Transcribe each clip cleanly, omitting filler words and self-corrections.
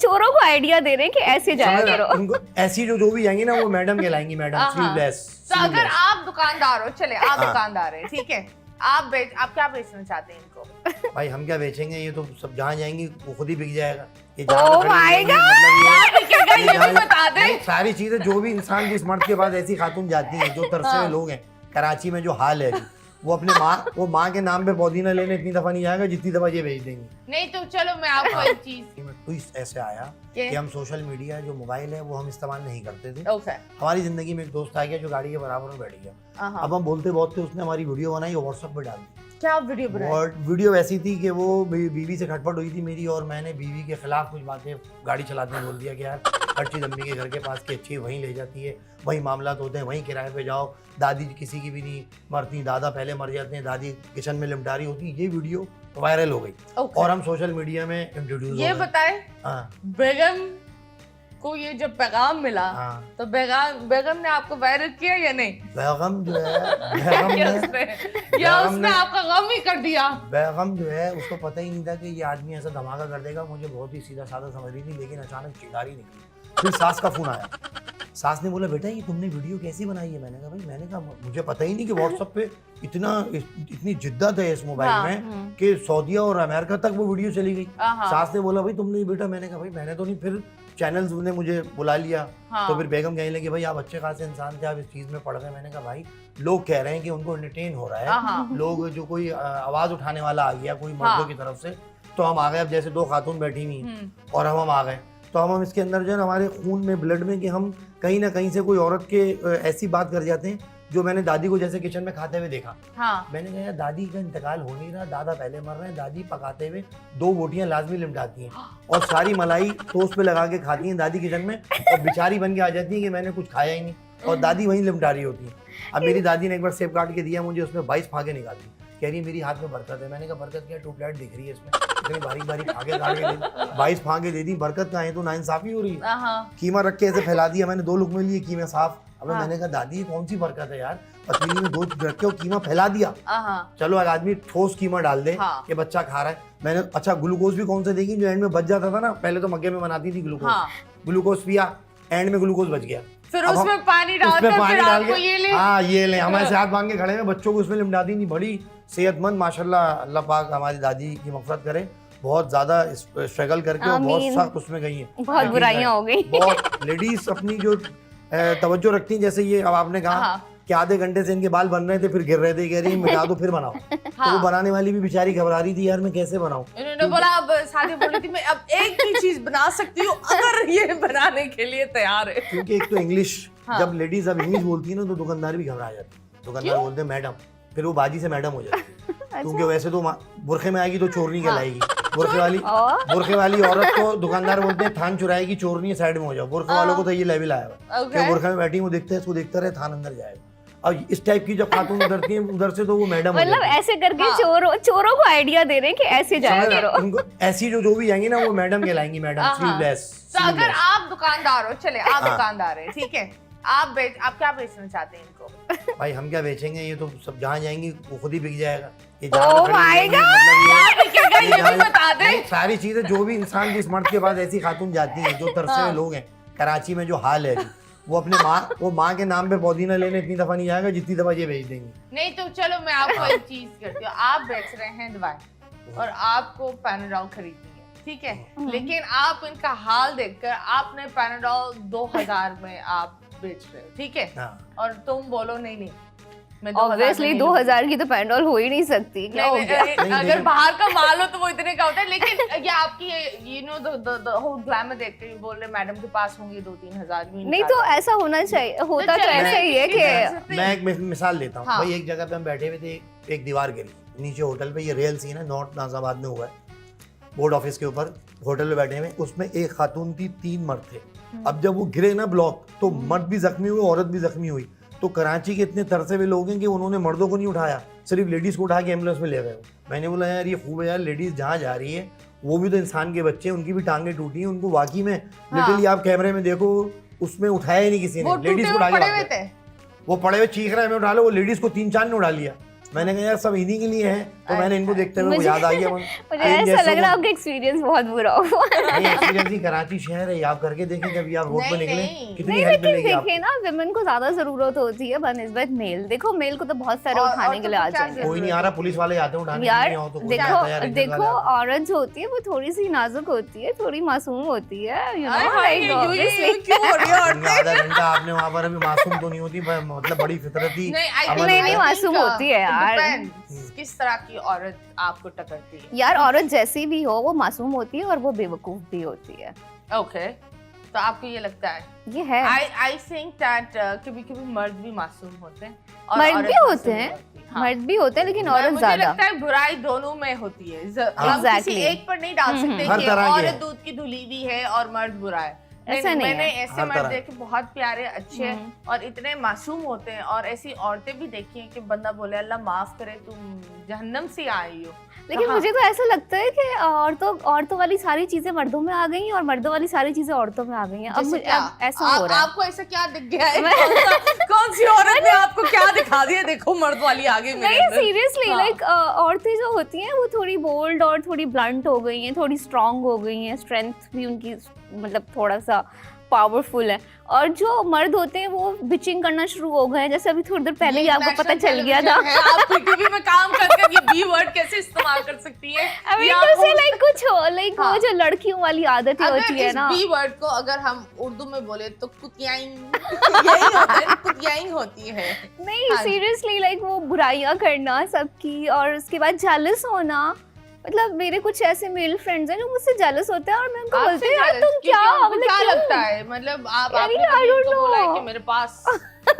चोरों को आइडिया दे रहे हैं कि ऐसे जाया करो। उनको ऐसी जो भी जाएंगी ना वो मैडम कहलाएंगी, मैडम स्लीवलेस। तो अगर आप दुकानदार हो, चले आप दुकानदार हैं, ठीक है, आप क्या बेचना चाहते हैं इनको? भाई हम क्या बेचेंगे, ये तो सब जहाँ जाएंगी वो खुद ही बिक जाएगा। ये Oh my God! बता दे। सारी चीजें जो भी इंसान जिस मर्द के पास ऐसी खातून जाती हैं, जो तरसे हुए लोग हैं, कराची में जो हाल है अभी, वो अपने माँ के नाम पे पौधीना लेने इतनी दफा नहीं जाएगा जितनी दफा ये भेज देंगी। नहीं तो चलो मैं आपको एक चीज, ट्विस्ट ऐसे आया कि हम सोशल मीडिया जो मोबाइल है वो हम इस्तेमाल नहीं करते थे। ओके, हमारी जिंदगी में एक दोस्त आ गया जो गाड़ी के बराबर में बैठ गया। अब हम बोलते बहुत थे, उसने हमारी वीडियो बनाई और व्हाट्सएप पे डाल दी। क्या वीडियो बनाई? और वीडियो ऐसी थी कि वो बीवी से खटपट हुई थी मेरी, और मैंने बीवी के खिलाफ कुछ बातें गाड़ी चलाते हैं बोल दिया कि यार हर चीज़ अम्मी के घर के पास की अच्छी वहीं ले जाती है, वहीं मामला होते हैं, वहीं किराए पे जाओ, दादी किसी की भी नहीं मरती, दादा पहले मर जाते हैं, दादी किचन में लिमटा रही होती। ये वीडियो वायरल हो गई और हम सोशल मीडिया में इंट्रोड्यूस ये बताए बेगम को ये जब पैगाम मिला तो बेगम ने आपको वायरल किया या नहीं? बेगम जो है या उसने आपका गम ही कर दिया? बेगम जो है उसको पता ही नहीं था कि ये आदमी ऐसा धमाका कर देगा। मुझे बहुत ही सीधा साधा समझ रही थी, लेकिन अचानक चिंगारी निकली। फिर सास का फोन आया, सास ने बोला बेटा ये तुमने वीडियो कैसी बनाई है? मैंने कहा भाई मैंने कहा मुझे पता ही नहीं कि व्हाट्सएप पे इतनी जिद्दत है इस मोबाइल में कि सऊदीया और अमेरिका तक वो वीडियो चली गई। सास ने बोला भाई तुमने बेटा, मैंने कहा भाई मैंने तो नहीं। फिर चैनल्स ने मुझे बुला लिया। तो फिर बेगम कहने लगी भाई आप अच्छे खासे इंसान थे, आप इस चीज में पड़ गए। मैंने कहा भाई लोग कह रहे हैं कि उनको एंटरटेन हो रहा है, लोग जो कोई आवाज उठाने वाला आ गया कोई मर्दों की तरफ से, तो हम आ गए। अब जैसे दो खातून बैठी हुई और हम आ गए, तो हम इसके अंदर जो है हमारे खून में, ब्लड में, कि हम कहीं ना कहीं से कोई औरत के ऐसी बात कर जाते हैं जो मैंने दादी को जैसे किचन में खाते हुए देखा। मैंने कहा यार दादी का इंतकाल हो नहीं रहा, दादा पहले मर रहे हैं, दादी पकाते हुए 2 बोटियां लाजमी लिमटाती हैं और सारी मलाई टोस्ट पे लगा के खाती हैं दादी किचन में, और बेचारी बन के आ जाती है कि मैंने कुछ खाया ही नहीं, और दादी वहीं लिमटा रही होती है। अब मेरी दादी ने एक बार सेब काट के दिया मुझे, उसमें 22 फागे निकाली, कह रही मेरी हाथ में बरकत है। मैंने कहा बरकत क्या, ट्यूबलाइट दिख रही है इसमें, इतनी बारीक बारीक फागे काट के दे, 22 फागे दे दी, बरकत कहाँ है? तो नाइंसाफी हो रही है। कीमा रख के ऐसे फैला दिया मैंने, 2 लुकमे लिए कीमा साफ। अब मैंने कहा दादी ये कौन सी बरकत है यार, पतीली में 2 रख के कीमा फैला दिया। चलो एक आदमी ठोस कीमा डाल दे कि बच्चा खा रहा है। मैंने अच्छा ग्लूकोज भी कौन सा देगी जो एंड में बच जाता था ना, पहले तो मग्गे में बनाती थी ग्लूकोज पिया, एंड में ग्लूकोज बच गया, फिर उसमें पानी डाल के ये ले हमारे से हाथ मांग के खड़े हैं, बच्चों को उसमें लिमटाती थी। बड़ी सेहतमंद माशाल्लाह, अल्लाह पाक हमारी दादी की मग़फ़िरत करे, बहुत ज्यादा स्ट्रगल करके और बहुत सख्त उसमें गई है, बहुत बुराइयां हो गई। बहुत लेडीज अपनी जो तवज्जो रखती हैं, जैसे ये अब आपने कहा कि आधे घंटे से इनके बाल बन रहे थे फिर गिर रहे थे, कह रही मिटा दो फिर बनाओ। तो वो बनाने वाली भी बेचारी घबरा रही थी यार मैं कैसे बनाऊं। इन्होंने बोला अब सादी बोली थी मैं अब एक ही चीज बना सकती हूँ अगर ये बनाने के लिए तैयार है। क्योंकि एक तो इंग्लिश, जब लेडीज अब इंग्लिश बोलती है ना तो दुकानदार भी घबरा जाती है। दुकानदार बोलते हैं मैडम, फिर वो बाजी से मैडम हो जाती है। क्योंकि वैसे तो बुरखे में आएगी तो चोरनी कहलाएगी, बुरखे वाली औरत को दुकानदार बोलते हैं थान चुराएगी, चोरनी साइड में हो जाओ। बुरखे वालों को तो ये लेवल आया हुआ, बुरखे में बैठी वो देखते हैं, इसको देखता रहे थान अंदर जाएगा। और इस टाइप की जब खातून उधरती है उधर से तो वो मैडम, मतलब ऐसे करके चोरों को आइडिया दे रहे हैं कि ऐसे जाया करो। उनको ऐसी जो भी जाएंगी ना वो मैडम कहलाएंगी, मैडम स्लीवलेस। तो अगर आप दुकानदार हो, चले आप दुकानदार हैं, ठीक है, आप क्या बेचना चाहते हैं इनको? भाई हम क्या बेचेंगे, ये तो सब जहाँ जाएंगी वो खुद ही बिक जाएगा। सारी चीजें जो भी इंसान जिस मर्द के पास ऐसी खातून जाती हैं, जो तरसे हुए लोग हैं, कराची में जो हाल है, वो अपने माँ के नाम पे पौधीना लेने इतनी दफा नहीं जाएगा जितनी दफा ये भेज देंगे। नहीं तो चलो मैं आपको एक चीज करती हूँ, आप बेच रहे हैं दवाई और आपको पैनाडोल खरीदनी है, ठीक है, लेकिन आप इनका हाल देखकर आपने पैनाडोल 2000 में आप बेच रहे हो, ठीक है, और तुम बोलो नहीं ऑब्वियसली 2000 की तो पैनाडोल हो ही नहीं सकती। अगर बाहर का माल हो तो वो इतने का होता है, लेकिन ये आपकी you know the whole glamour देख के बोल रहे मैडम के पास होंगे 2-3 हजार नहीं तो ऐसा होना चाहिए, होता तो ऐसा ही है कि मैं एक मिसाल देता हूँ। भाई एक जगह पे हम बैठे हुए थे, एक दीवार गिरी नीचे होटल पे, ये रियल सीन है, नॉर्थ नाजाबाद में हुआ है, बोर्ड ऑफिस के ऊपर होटल में बैठे हुए, उसमें एक खातून थी, 3 मर्द थे। अब जब वो गिरे ना ब्लॉक, तो मर्द भी जख्मी हुए, औरत भी जख्मी हुई। तो कराची के इतने तरसे हुए लोग हैं कि उन्होंने मर्दों को नहीं उठाया, सिर्फ लेडीज को उठा के एम्बुलेंस में ले गए। मैंने बोला यार ये खूब है यार, लेडीज जहाँ जा रही है वो भी तो इंसान के बच्चे हैं, उनकी भी टांगे टूटी हैं, उनको वाकई में लिटरली आप कैमरे में देखो उसमें उठाया ही नहीं किसी ने, लेडीज को उठा के वो पड़े हुए चीख रहे हैं, मैं उठा लो, वो लेडीज को 3-4 ने उठा लिया। मैंने कहा यार सब इन्हीं के लिए है, तो मैंने इनको देखते हुए वो याद आ गया मुझे ऐसा लग रहा है आपका एक्सपीरियंस बहुत बुरा हुआ। नहीं, एक्सपीरियंस ही कराची शहर है, आप करके देखें कभी आप रोड पे निकले नहीं। कितनी नहीं, हेल्प लेकिन मिलेगी आपको। देखिए ना, विमेन को ज्यादा जरूरत होती है बनस्बत मेल। देखो मेल को तो बहुत सारे और उठाने तो के लिए आ क्या जाएंगे। कोई नहीं आ रहा, पुलिस वाले आते हैं उठाने यार के लिए, हो तो कोई नहीं आता यार, देखो इज्जत देखो, वाला। औरत जो होती है वो थोड़ी सी नाजुक होती है, थोड़ी मासूम होती है, you hi, know, hi, like ये ऑब्वियसली। क्यों हो रही है तुमने आधा घंटा आपने वहाँ पर अभी मासूम तो नहीं होती, मतलब बड़ी फितरती नहीं, मासूम होती है यार। किस तरह की औरत आपको टकरती है? यार औरत जैसी भी हो वो मासूम होती है और वो बेवकूफ भी होती है। ओके, तो आपको ये लगता है? ये है। I think that कभी-कभी मर्द भी मासूम होते हैं और मर्द औरत भी मासूम होते हैं, होती है। हाँ। मर्द भी होते हैं, लेकिन औरत मुझे ज्यादा। लगता है बुराई दोनों में होती है। हम किसी Exactly. एक पर नहीं डाल सकते हर कि तरह की औरत है। दूध की धुली हुई है और मर्द बुरा है। ऐसा नहीं मैंने है। ऐसे हर मर्द तरह। देखे बहुत प्यारे अच्छे और इतने मासूम होते हैं, और ऐसी औरतें भी देखी हैं कि बंदा बोले अल्लाह माफ करे तुम जहन्नम से आई हो। लेकिन हाँ। मुझे तो ऐसा लगता है कि औरतों वाली सारी चीजें मर्दों में आ गई हैं और मर्दों वाली सारी चीजें औरतों में आ गई हैं। अब जैसे क्या? अब ऐसा हो रहा है। आपको ऐसा क्या दिख गया है? कौन सी औरत ने आपको क्या दिखा दिया? देखो मर्द वाली आ गई मेरे नहीं, अंदर। सीरियसली, हाँ। लाइक औरतें जो होती हैं वो थोड़ी बोल्ड और थोड़ी ब्लंट हो गई हैं, थोड़ी स्ट्रांग हो गई हैं, स्ट्रेंथ भी उनकी मतलब थोड़ा सा पावरफुल है। और जो मर्द होते हैं वो बिचिंग करना शुरू हो गए हैं, जैसे अभी थोड़ी देर पहले ही आपको पता चल गया था। आप पीटीवी में काम करके ये बी वर्ड कैसे इस्तेमाल कर सकती है? अभी ये तो आपको- से लाइक कुछ हो, लाइक हाँ। वो जो लड़कियों वाली आदतें अगर होती है इस ना। बी वर्ड को अगर हम उर्दू में बोले तो कुतियाइंग यही होता है, कुतियाइंग होती है। नहीं, हाँ जी। सीरियसली, लाइक वो बुराइयां करना सबकी और उसके बाद जेलस होना। मतलब मेरे कुछ ऐसे मेल फ्रेंड्स हैं जो मुझसे जेलस होते हैं और मैं उनको बोलती हूँ यार तुम क्या, मतलब क्या क्यों? लगता है? मतलब आप यानी आपने I कभी don't उनको बोला है know. कि मेरे पास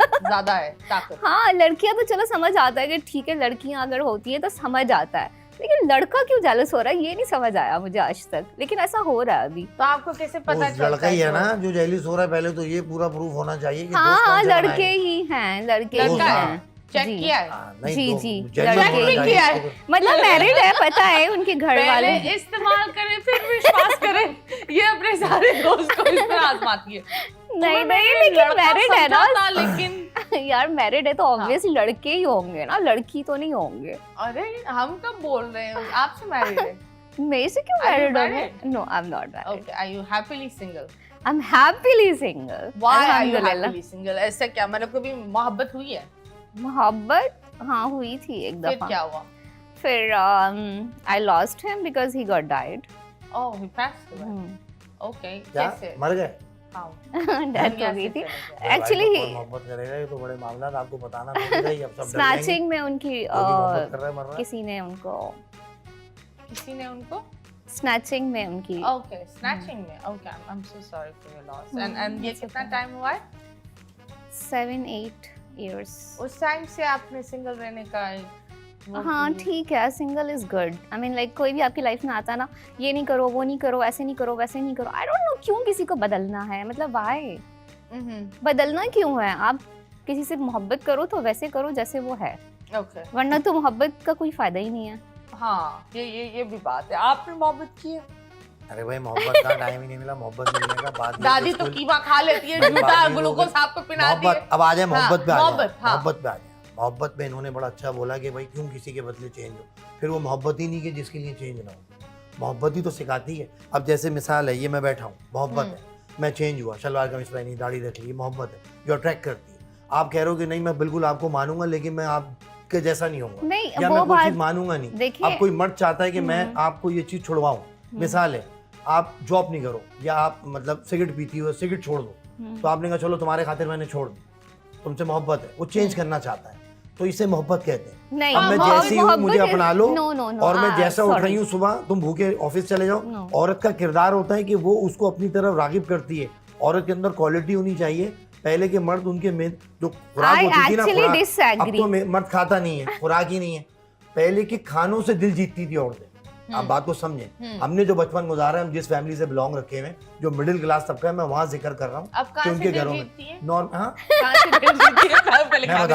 ज्यादा है ताकत? हाँ, लड़कियां तो चलो समझ आता है कि ठीक है, लड़कियां अगर होती है तो समझ आता है, लेकिन लड़का क्यों जेलस हो रहा है ये नहीं समझ आया मुझे आज तक, लेकिन ऐसा हो रहा है अभी। तो आपको कैसे पता वो चलता लड़का ही है कि ना वो- जो जेलिस हो रहा है, पहले तो ये पूरा प्रूफ होना चाहिए कि हाँ दोस्त हाँ, कौन से लड़के बनाए। ही हैं, लड़के ही लड़का है? हैं। चेक जी। किया है? हाँ, नहीं जी, तो जी, जेन्युइन लड़के होना ही चाहिए किया है। इसको। मतलब मैरिड है, पता है उनके घर वाले। पहले इस्तेमाल करें फिर विश्वास करें। ये अपने सारे दोस्त को इस पर आजमाती है। नहीं नहीं, लेकिन मैरिड है ना। था, लेकिन यार मैरिड है तो ऑब्वियसली लड़के ही होंगे ना, लड़की तो नहीं होंगे। अरे हम कब बोल रहे हैं आपसे मैरिड है? मेरे से क्यों Are you मैरिड होंगे? married? No, I am not married. Okay, are you happily single? I am happily single. Why are you happily single? ऐसा क्या, मतलब कभी मोहब्बत हुई है? मोहब्बत हाँ हुई थी एक फिर दफा। क्या हुआ? फिर I lost him because he got died. Oh, he passed away. Okay, क्या कैसे? मर गए? हाउ? डेथ हो गई थी। अरे Actually, भाई, तो कौन मोहब्बत करेगा, ये तो बड़े मामला आपको बताना पड़ेगा ही, अब सब डर जाएंगे। स्नैचिंग में उनकी जो भी मोहब्बत कर रहा है मर रहा है। किसी ने उनको किसी ने उनको? स्नैचिंग में उनकी ओके, स्नैचिंग में। Okay, I am so sorry for your loss. And ये It's कितना okay. टाइम हुआ है? 7-8 years। उस टाइम से आपने सिंगल रहने का वो हाँ की- ठीक है, single is good. I mean like कोई भी आपकी लाइफ में आता ना, ये नहीं करो, वो नहीं करो, ऐसे नहीं करो, वैसे नहीं करो। आई डोंट नो क्यों किसी को बदलना है, मतलब व्हाई बदलना क्यों है? आप किसी से मोहब्बत करो तो वैसे करो जैसे वो है, ओके, वरना तो मोहब्बत का कोई फायदा ही नहीं है। हाँ ये भी बात है। आपने मोहब्बत की है? अरे भाई मोहब्बत का टाइम ही नहीं मिला, मोहब्बत मिलने का बाद में दादी तो बिल्कुल- कीमा खा लेती है, बात झूठा ये ग्लूकोज लोग- आपको पिलाती मोहब्बत है। अब आ जाए, मोहब्बत पे आ जाए, मोहब्बत, हाँ। मोहब्बत पे आ जाए। मोहब्बत में इन्होंने बड़ा अच्छा बोला कि भाई क्यों किसी के बदले चेंज हो, फिर वो मोहब्बत ही नहीं कि जिसके लिए चेंज ना हो। मोहब्बत ही तो सिखाती है। अब जैसे मिसाल है, ये मैं बैठा हूँ, मोहब्बत है, मैं चेंज हुआ, शलवार कमीज पहनी, दाढ़ी रख ली, मोहब्बत है जो अट्रैक्ट करती है। आप कह रहे हो कि नहीं मैं बिल्कुल आपको मानूंगा, लेकिन मैं आपके जैसा नहीं होऊंगा, नहीं, या वो मैं कोई बात चीज मानूंगा नहीं। देखिए- अब कोई मर्द चाहता है कि मैं आपको ये चीज छुड़वाऊं, मिसाल है आप जॉब नहीं करो, या आप मतलब सिगरेट पीती हो, सिगरेट छोड़ दो, तो आपने कहा चलो तुम्हारे खातिर मैंने छोड़ दी, तुमसे मोहब्बत है, वो चेंज करना चाहता है, तो इसे मोहब्बत कहते हैं। नहीं, अब मैं मोहब्बत- जैसी हूँ मुझे मोहब्बत अपना लो, no, no, no, और मैं जैसा उठ sorry. रही हूँ सुबह, तुम भूखे ऑफिस चले जाओ। No. औरत का किरदार होता है कि वो उसको अपनी तरफ रागिब करती है। औरत के अंदर क्वालिटी होनी चाहिए। पहले के मर्द उनके में जो खुराक I होती थी ना, actually खुराक, अब disagree. तो मर्द खाता नहीं है, खुराक ही नहीं है। पहले के खानों से दिल जीतती थी औरतें। आप बात को समझे, हमने जो बचपन गुजारा है, हम जिस फैमिली से बिलोंग रखे हुए, जो मिडिल क्लास तबका है, मैं वहाँ जिक्र कर रहा हूँ अब कहाँ कि से उनके दिल घरों में जीतती है? नॉर्म, हाँ कहाँ से दिल जीतती है? पहले मैं बता